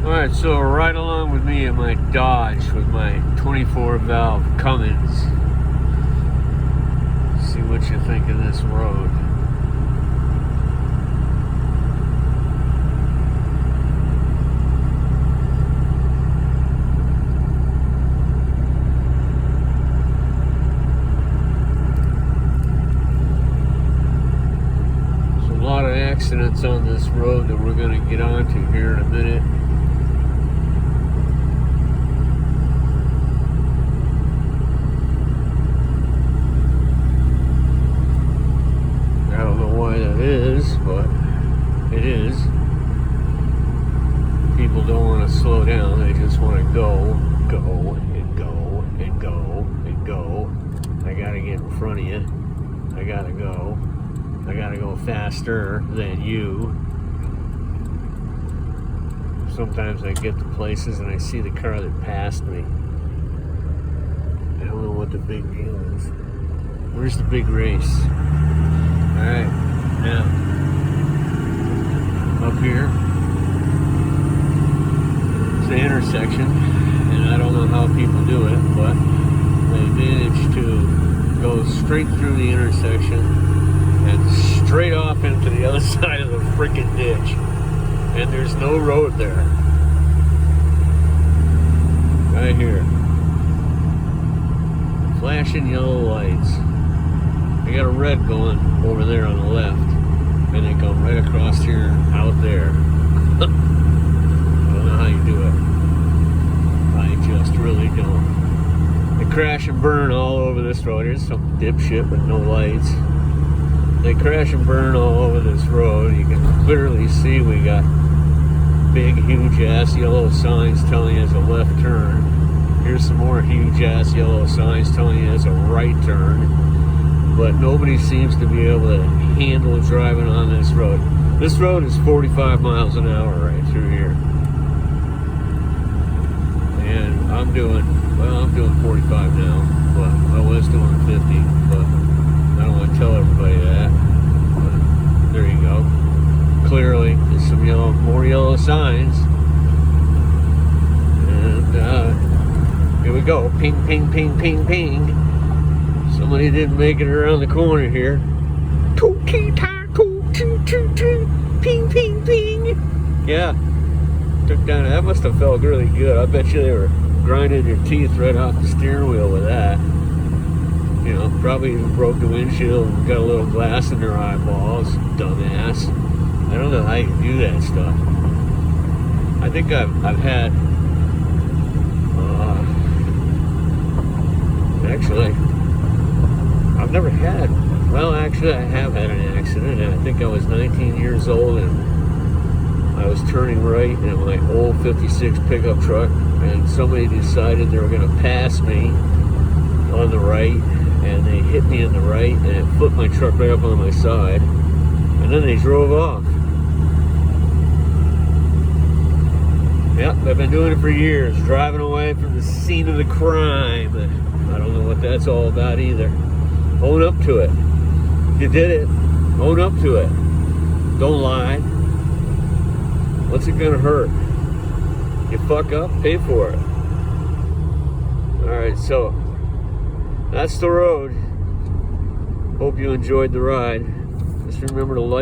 Alright, so right along with me in my Dodge with my 24 valve Cummins. See what you think of this road. There's a lot of accidents on this road that we're going to get onto here in a minute. But it is. People don't want to slow down, they just want to go and go and go and go. I gotta get in front of you. I gotta go faster than you. Sometimes I get to places and I see the car that passed me. I don't know what the big deal is. Where's the big race? Alright, now up here is the intersection, and I don't know how people do it, but they manage to go straight through the intersection and straight off into the other side of the freaking ditch, and there's no road there. Right here, flashing yellow lights. I got a red going over there on the left, and they come right across here, out there. I don't know how you do it. I just really don't. They crash and burn all over this road. Here's some dipshit with no lights. They crash and burn all over this road. You can clearly see we got big, huge ass yellow signs telling you it's a left turn. Here's some more huge ass yellow signs telling you it's a right turn. But nobody seems to be able to handle driving on this road. This road is 45 miles an hour right through here. And I'm doing 45 now, but I was doing 50, but I don't want to tell everybody that. But there you go. Clearly, there's some more yellow signs. And here we go. Ping, ping, ping, ping, ping. Somebody didn't make it around the corner here. Ping, ping, ping. Yeah. Took down. That must have felt really good. I bet you they were grinding your teeth right off the steering wheel with that. You know, probably even broke the windshield and got a little glass in their eyeballs. Dumbass. I don't know how you do that stuff. I think I've had actually I've never had, well actually I have had an accident, and I think I was 19 years old and I was turning right in my old 56 pickup truck, and somebody decided they were going to pass me on the right, and they hit me in the right and it flipped my truck right up on my side, and then they drove off. Yep, I've been doing it for years, driving away from the scene of the crime. I don't know what that's all about either. Own up to it. You did it. Own up to it. Don't lie. What's it gonna hurt? You fuck up, pay for it. Alright, so that's the road. Hope you enjoyed the ride. Just remember to like